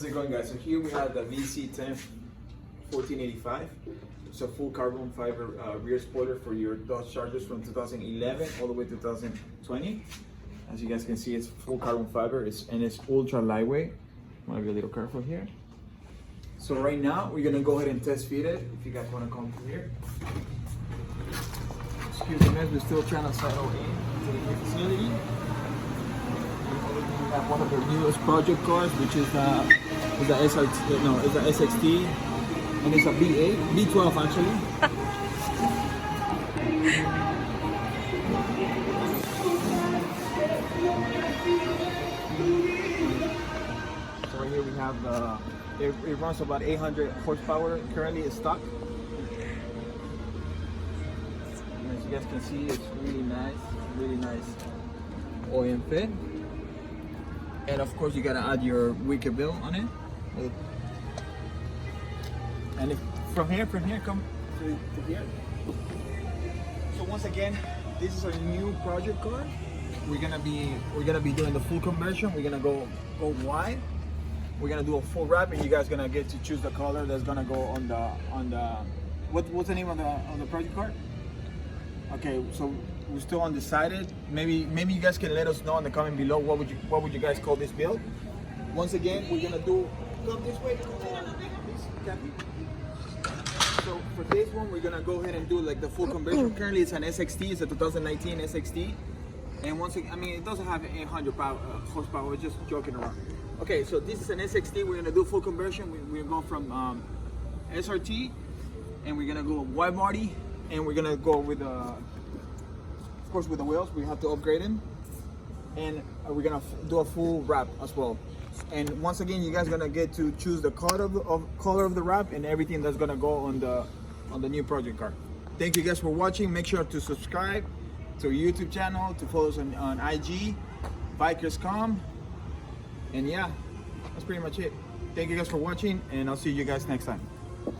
How's it going, guys? So here we have the vz101485. It's a full carbon fiber rear spoiler for your Dodge Chargers from 2011 all the way to 2020. As you guys can see, it's full carbon fiber, and it's ultra lightweight. I want to be a little careful here. So right now we're gonna go ahead and test fit it. If you guys want to come through here. Excuse me, guys, we're still trying to settle in to the new facility. We have one of the newest project cars, which is the SRT. No, it's the SXT, and it's a V8, V12 actually. So right here we have it runs about 800 horsepower. Currently it's stock. And as you guys can see, it's really nice OEM fit. And of course you gotta add your wicker bill on it. And if from here come to here. So once again, this is our new project car. We're gonna be doing the full conversion. We're gonna go wide. We're gonna do a full wrap, and you guys gonna get to choose the color that's gonna go on the what's the name of the project car? Okay, so we're still undecided. Maybe you guys can let us know in the comment below what would you guys call this build. Once again, we're gonna come this way. So for this one, we're gonna go ahead and do like the full conversion. Currently, it's an SXT. It's a 2019 SXT, and once again, I mean, it doesn't have 800 horsepower. We're just joking around. Okay, so this is an SXT. We're gonna do full conversion. We're going from SRT, and we're gonna go wide body, and we're gonna go with of course with the wheels. We have to upgrade them, and we're gonna do a full wrap as well. And once again, you guys gonna get to choose the color of the wrap and everything that's gonna go on the new project car. Thank you guys for watching. Make sure to subscribe to our YouTube channel, to follow us on IG, vicrez.com. And yeah, that's pretty much it. Thank you guys for watching, and I'll see you guys next time.